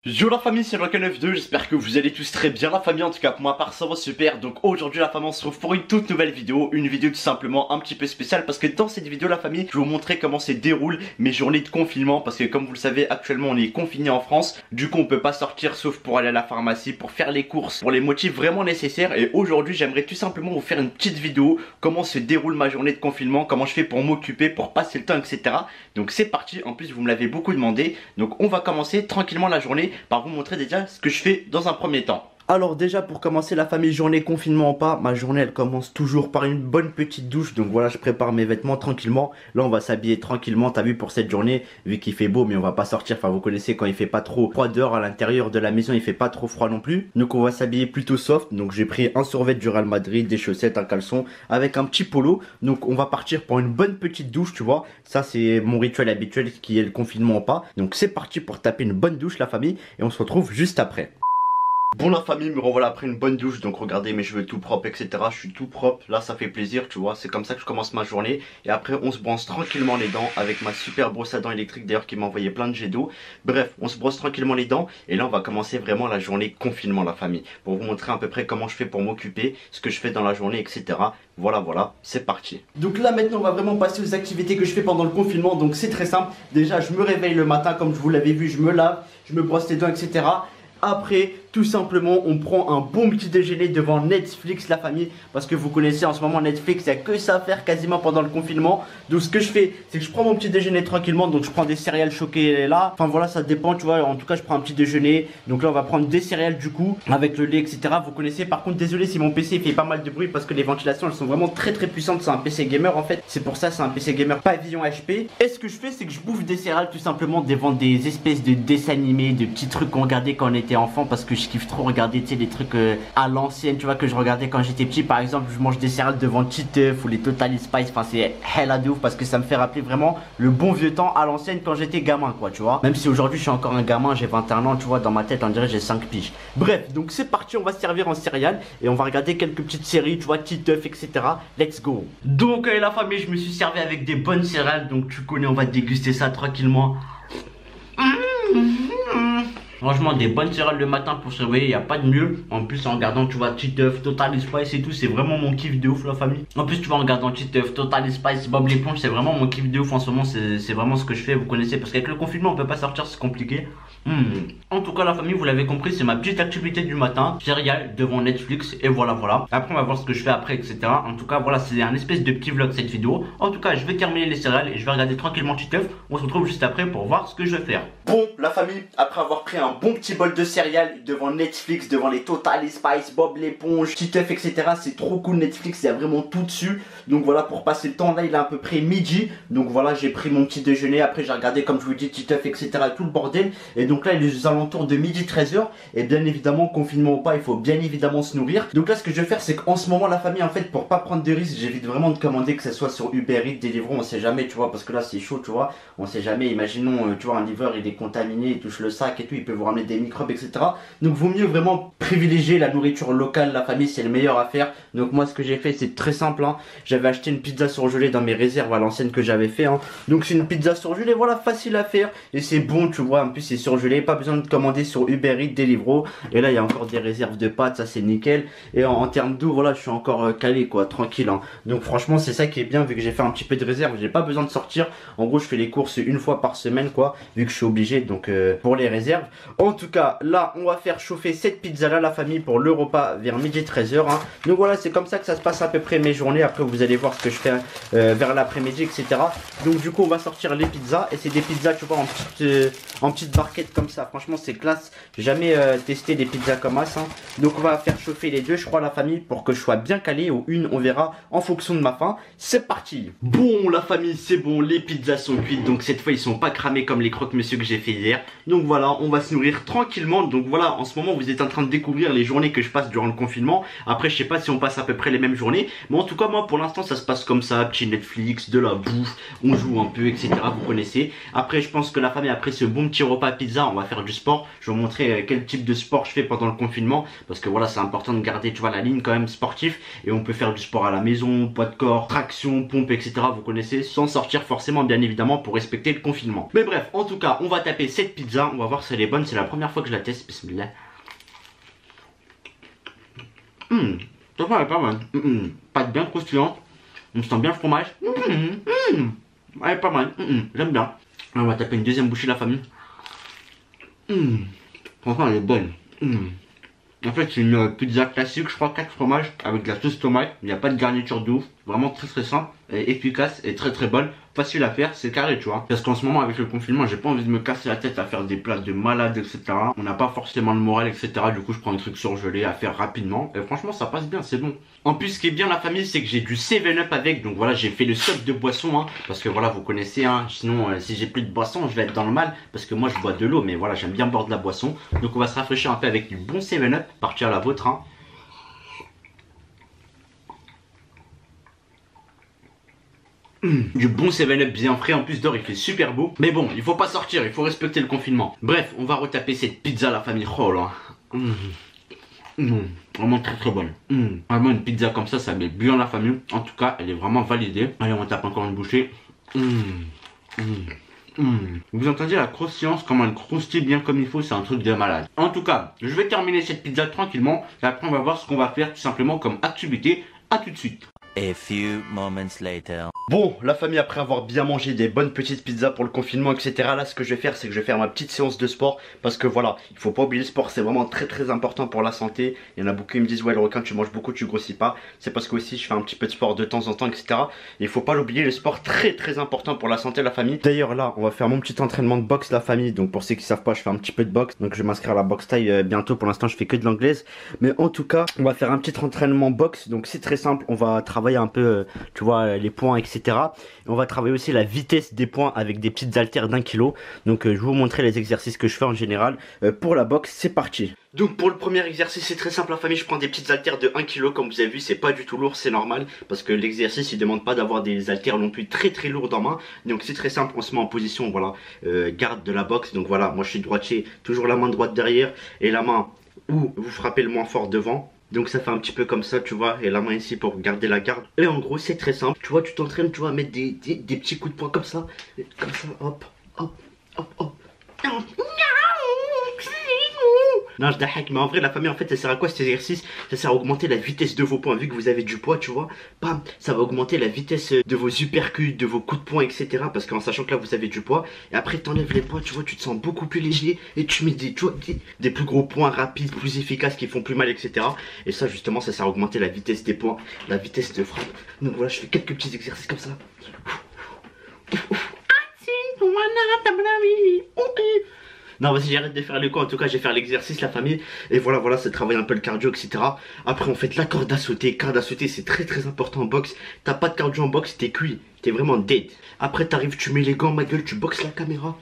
Yo la famille, c'est Rock92, j'espère que vous allez tous très bien la famille, en tout cas pour ma part ça va super. Donc aujourd'hui la famille on se retrouve pour une toute nouvelle vidéo, une vidéo tout simplement un petit peu spéciale. Parce que dans cette vidéo la famille, je vais vous montrer comment se déroulent mes journées de confinement. Parce que comme vous le savez actuellement on est confiné en France, du coup on peut pas sortir sauf pour aller à la pharmacie, pour faire les courses, pour les motifs vraiment nécessaires. Et aujourd'hui j'aimerais tout simplement vous faire une petite vidéo, comment se déroule ma journée de confinement, comment je fais pour m'occuper, pour passer le temps etc. Donc c'est parti, en plus vous me l'avez beaucoup demandé. Donc on va commencer tranquillement la journée par vous montrer déjà ce que je fais dans un premier temps. Alors déjà pour commencer la famille, journée confinement ou pas, ma journée elle commence toujours par une bonne petite douche. Donc voilà, je prépare mes vêtements tranquillement. Là on va s'habiller tranquillement, t'as vu, pour cette journée, vu qu'il fait beau mais on va pas sortir. Enfin vous connaissez, quand il fait pas trop froid dehors, à l'intérieur de la maison il fait pas trop froid non plus. Donc on va s'habiller plutôt soft. Donc j'ai pris un survêt du Real Madrid, des chaussettes, un caleçon avec un petit polo. Donc on va partir pour une bonne petite douche, tu vois. Ça c'est mon rituel habituel qui est le confinement ou pas. Donc c'est parti pour taper une bonne douche la famille et on se retrouve juste après. Bon la famille, me revoilà après une bonne douche. Donc regardez mes cheveux tout propres etc. Je suis tout propre, là ça fait plaisir tu vois. C'est comme ça que je commence ma journée. Et après on se brosse tranquillement les dents avec ma super brosse à dents électrique d'ailleurs qui m'a envoyé plein de jets d'eau. Bref, on se brosse tranquillement les dents. Et là on va commencer vraiment la journée confinement la famille, pour vous montrer à peu près comment je fais pour m'occuper, ce que je fais dans la journée etc. Voilà, c'est parti. Donc là maintenant on va vraiment passer aux activités que je fais pendant le confinement. Donc c'est très simple. Déjà je me réveille le matin comme je vous l'avais vu, je me lave, je me brosse les dents etc. Après, tout simplement, on prend un bon petit déjeuner devant Netflix, la famille. Parce que vous connaissez en ce moment Netflix, il n'y a que ça à faire quasiment pendant le confinement. Donc ce que je fais, c'est que je prends mon petit déjeuner tranquillement. Donc je prends des céréales choquées là. Enfin voilà, ça dépend, tu vois. En tout cas, je prends un petit déjeuner. Donc là, on va prendre des céréales du coup, avec le lait, etc. Vous connaissez. Par contre, désolé si mon PC fait pas mal de bruit, parce que les ventilations, elles sont vraiment très puissantes. C'est un PC gamer en fait. C'est pour ça, c'est un PC gamer pavillon HP. Et ce que je fais, c'est que je bouffe des céréales tout simplement devant des espèces de dessins animés, de petits trucs qu'on regardait quand on était enfant. Parce que je kiffe trop regarder, tu sais, des trucs à l'ancienne, tu vois, que je regardais quand j'étais petit. Par exemple, je mange des céréales devant Titeuf ou les Total Spice. Enfin, c'est hella de ouf parce que ça me fait rappeler vraiment le bon vieux temps à l'ancienne quand j'étais gamin, quoi, tu vois. Même si aujourd'hui je suis encore un gamin, j'ai 21 ans, tu vois, dans ma tête on dirait j'ai 5 piges. Bref, donc c'est parti, on va se servir en céréales et on va regarder quelques petites séries, tu vois, Titeuf, etc. Let's go. Donc la famille, je me suis servi avec des bonnes céréales, donc tu connais, on va déguster ça tranquillement. Franchement, des bonnes céréales le matin pour se réveiller, il n'y a pas de mieux. En plus, en regardant, tu vois, Titeuf, Total Spice et tout, c'est vraiment mon kiff de ouf, la famille. En plus, tu vois, en regardant Titeuf, Total Spice, Bob l'éponge, c'est vraiment mon kiff de ouf en ce moment. C'est vraiment ce que je fais, vous connaissez. Parce qu'avec le confinement, on peut pas sortir, c'est compliqué. En tout cas, la famille, vous l'avez compris, c'est ma petite activité du matin. Céréales devant Netflix et voilà. Après, on va voir ce que je fais après, etc. En tout cas, voilà, c'est un espèce de petit vlog cette vidéo. En tout cas, je vais terminer les céréales et je vais regarder tranquillement Titeuf. On se retrouve juste après pour voir ce que je vais faire. Bon, la famille, après avoir pris un bon petit bol de céréales devant Netflix, devant les Total Spice, Bob l'éponge, Titeuf, etc. C'est trop cool Netflix, il y a vraiment tout dessus. Donc voilà, pour passer le temps, là il est à peu près midi. Donc voilà, j'ai pris mon petit déjeuner. Après j'ai regardé, comme je vous dis, Titeuf, etc. Tout le bordel. Et donc là il est aux alentours de midi 13h. Et bien évidemment, confinement ou pas, il faut bien évidemment se nourrir. Donc là ce que je vais faire, c'est qu'en ce moment la famille, en fait, pour pas prendre de risques, j'évite vraiment de commander, que ce soit sur Uber Eats, Deliveroo, on sait jamais, tu vois. Parce que là c'est chaud, tu vois. On sait jamais, imaginons, tu vois, un livreur il est contaminé, il touche le sac et tout, il peut vous ramener des microbes, etc. Donc vaut mieux vraiment privilégier la nourriture locale, la famille, c'est le meilleur à faire. Donc moi ce que j'ai fait, c'est très simple, hein. J'avais acheté une pizza surgelée dans mes réserves à l'ancienne que j'avais fait, hein. Donc c'est une pizza surgelée, voilà, facile à faire et c'est bon, tu vois. En plus c'est surgelé, pas besoin de commander sur Uber Eats, Deliveroo. Et là il y a encore des réserves de pâtes, ça c'est nickel. Et en termes d'eau, voilà, je suis encore calé, quoi, tranquille, hein. Donc franchement c'est ça qui est bien, vu que j'ai fait un petit peu de réserve, j'ai pas besoin de sortir. En gros je fais les courses une fois par semaine, quoi, vu que je suis obligé, donc pour les réserves. En tout cas là on va faire chauffer cette pizza là la famille pour le repas vers midi 13h, hein. Donc voilà, c'est comme ça que ça se passe à peu près mes journées. Après vous allez voir ce que je fais vers l'après-midi, etc. Donc du coup on va sortir les pizzas. Et c'est des pizzas, tu vois, en petite barquette comme ça. Franchement c'est classe, j'ai jamais testé des pizzas comme ça, hein. Donc on va faire chauffer les deux, je crois, la famille, pour que je sois bien calé, ou une, on verra en fonction de ma faim. C'est parti. Bon la famille, c'est bon, les pizzas sont cuites. Donc cette fois ils sont pas cramés comme les croque-monsieur que j'ai fait hier. Donc voilà, on va se nourrir tranquillement. Donc voilà, en ce moment vous êtes en train de découvrir les journées que je passe durant le confinement. Après je sais pas si on passe à peu près les mêmes journées, mais en tout cas moi pour l'instant ça se passe comme ça, petit Netflix, de la bouffe, on joue un peu, etc. Vous connaissez. Après je pense que la famille, après ce bon petit repas pizza, pizza, on va faire du sport. Je vais vous montrer quel type de sport je fais pendant le confinement. Parce que voilà, c'est important de garder, tu vois, la ligne quand même sportif. Et on peut faire du sport à la maison, poids de corps, traction, pompe, etc. Vous connaissez, sans sortir forcément, bien évidemment, pour respecter le confinement. Mais bref, en tout cas, on va taper cette pizza. On va voir si elle est bonne. C'est la première fois que je la teste. Bismillah. Ça va, elle est pas mal. Pâte bien croustillante. On sent bien le fromage. Elle est pas mal. J'aime bien. On va taper une deuxième bouchée, la famille. Franchement, elle est bonne. En fait, c'est une pizza classique, je crois, 4 fromages avec de la sauce tomate. Il n'y a pas de garniture de ouf. Vraiment très très simple, et efficace et très très bonne. Facile à faire, c'est carré, tu vois. Parce qu'en ce moment, avec le confinement, j'ai pas envie de me casser la tête à faire des plats de malade, etc. On n'a pas forcément le moral, etc. Du coup, je prends un truc surgelé à faire rapidement. Et franchement, ça passe bien, c'est bon. En plus, ce qui est bien, la famille, c'est que j'ai du 7-Up avec. Donc voilà, j'ai fait le stock de boissons. Parce que voilà, vous connaissez, sinon, si j'ai plus de boissons, je vais être dans le mal. Parce que moi, je bois de l'eau, mais voilà, j'aime bien boire de la boisson. Donc on va se rafraîchir un peu avec du bon 7-Up. Partir à la vôtre, Du bon 7-Up bien frais, en plus d'or il fait super beau. Mais bon, il faut pas sortir, il faut respecter le confinement. Bref, on va retaper cette pizza, la famille. Oh là. Vraiment très très bonne. Vraiment une pizza comme ça met bien la famille. En tout cas, elle est vraiment validée. Allez, on tape encore une bouchée. Vous entendez la croustillance, comment elle croustille bien comme il faut, c'est un truc de malade. En tout cas, je vais terminer cette pizza tranquillement. Et après on va voir ce qu'on va faire tout simplement comme activité. A tout de suite. A few moments later. Bon, la famille, après avoir bien mangé des bonnes petites pizzas pour le confinement, etc. Là, ce que je vais faire, c'est que je vais faire ma petite séance de sport. Parce que voilà, il faut pas oublier le sport, c'est vraiment très très important pour la santé. Il y en a beaucoup qui me disent, ouais, le requin, tu manges beaucoup, tu grossis pas. C'est parce que aussi, je fais un petit peu de sport de temps en temps, etc. Et il faut pas l'oublier, le sport, très très important pour la santé, la famille. D'ailleurs, là, on va faire mon petit entraînement de boxe, la famille. Donc, pour ceux qui savent pas, je fais un petit peu de boxe. Donc, je vais m'inscrire à la boxe taille bientôt. Pour l'instant, je fais que de l'anglaise. Mais en tout cas, on va faire un petit entraînement boxe. Donc, c'est très simple. On va travailler un peu, tu vois, les points, etc. Et on va travailler aussi la vitesse des points avec des petites haltères d'1 kg. Donc je vais vous montrer les exercices que je fais en général pour la boxe. C'est parti. Donc pour le premier exercice, c'est très simple, la famille. Je prends des petites haltères de 1 kg. Comme vous avez vu, c'est pas du tout lourd, c'est normal. Parce que l'exercice, il demande pas d'avoir des haltères non plus très très lourdes en main. Donc c'est très simple, on se met en position, voilà, garde de la boxe. Donc voilà, moi je suis droitier, toujours la main droite derrière et la main où vous frappez le moins fort devant. Donc ça fait un petit peu comme ça, tu vois, et la main ici pour garder la garde. Et en gros, c'est très simple. Tu vois, tu t'entraînes, tu vois, à mettre des petits coups de poing comme ça, hop, hop, hop, hop. Non, je d'hack, mais en vrai, la famille, en fait, ça sert à quoi cet exercice? Ça sert à augmenter la vitesse de vos points. Vu que vous avez du poids, tu vois, bam, ça va augmenter la vitesse de vos uppercuts, de vos coups de poing, etc. Parce qu'en sachant que là, vous avez du poids, et après, t'enlèves les poids, tu vois, tu te sens beaucoup plus léger, et tu mets des plus gros points rapides, plus efficaces, qui font plus mal, etc. Et ça, justement, ça sert à augmenter la vitesse des points, la vitesse de frappe. Donc voilà, je fais quelques petits exercices comme ça. Non, vas-y, j'arrête de faire les coups. En tout cas, je vais faire l'exercice, la famille. Et voilà, voilà, c'est travailler un peu le cardio, etc. Après, on fait de la corde à sauter. Corde à sauter, c'est très très important en boxe. T'as pas de cardio en boxe, t'es cuit. T'es vraiment dead. Après, t'arrives, tu mets les gants, ma gueule, tu boxes la caméra.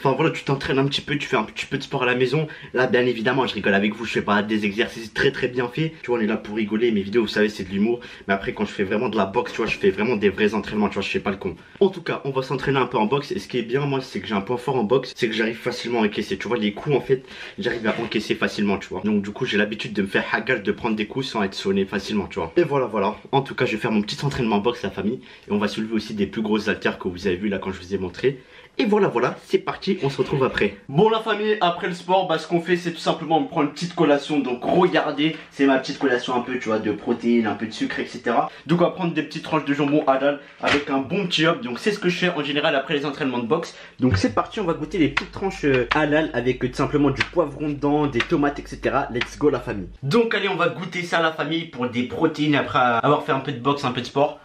Enfin voilà, tu t'entraînes un petit peu, tu fais un petit peu de sport à la maison. Là, bien évidemment, je rigole avec vous, je fais pas des exercices très très bien faits. Tu vois, on est là pour rigoler, mes vidéos, vous savez, c'est de l'humour. Mais après, quand je fais vraiment de la boxe, tu vois, je fais vraiment des vrais entraînements, tu vois, je fais pas le con. En tout cas, on va s'entraîner un peu en boxe. Et ce qui est bien, moi, c'est que j'ai un point fort en boxe, c'est que j'arrive facilement à encaisser. Tu vois, les coups, en fait, j'arrive à encaisser facilement, tu vois. Donc du coup, j'ai l'habitude de me faire hagal, de prendre des coups sans être sonné facilement, tu vois. Et voilà, voilà. En tout cas, je vais faire mon petit entraînement en boxe, la famille. Et on va soulever aussi des plus grosses haltères que vous avez vu là quand je vous ai montré. Et voilà, voilà, c'est parti, on se retrouve après. Bon la famille, après le sport, bah ce qu'on fait c'est tout simplement on prend une petite collation. Donc regardez, c'est ma petite collation un peu, tu vois, de protéines, un peu de sucre, etc. Donc on va prendre des petites tranches de jambon halal avec un bon petit hop. Donc c'est ce que je fais en général après les entraînements de boxe. Donc c'est parti, on va goûter les petites tranches halal avec tout simplement du poivron dedans, des tomates, etc. Let's go la famille. Donc allez, on va goûter ça la famille pour des protéines après avoir fait un peu de boxe, un peu de sport.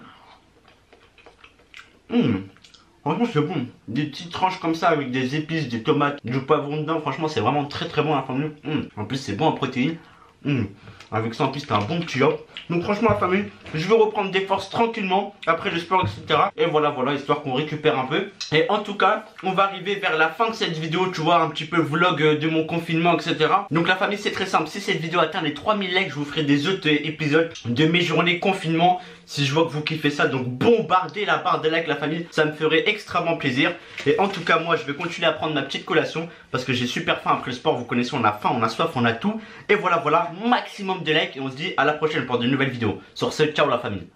Franchement c'est bon, des petites tranches comme ça avec des épices, des tomates, du poivron dedans, franchement c'est vraiment très très bon la famille. En plus c'est bon en protéines. Avec ça en plus, c'était un bon petit hop. Donc franchement la famille, je vais reprendre des forces tranquillement après le sport, etc. Et voilà, histoire qu'on récupère un peu. Et en tout cas, on va arriver vers la fin de cette vidéo, tu vois, un petit peu vlog de mon confinement, etc. Donc la famille, c'est très simple. Si cette vidéo atteint les 3000 likes, je vous ferai des autres épisodes de mes journées confinement. Si je vois que vous kiffez ça, donc bombardez la barre des likes la famille, ça me ferait extrêmement plaisir. Et en tout cas moi je vais continuer à prendre ma petite collation parce que j'ai super faim après le sport, vous connaissez, on a faim, on a soif, on a tout. Et voilà, maximum de likes et on se dit à la prochaine pour de nouvelles vidéos. Sur ce, ciao la famille.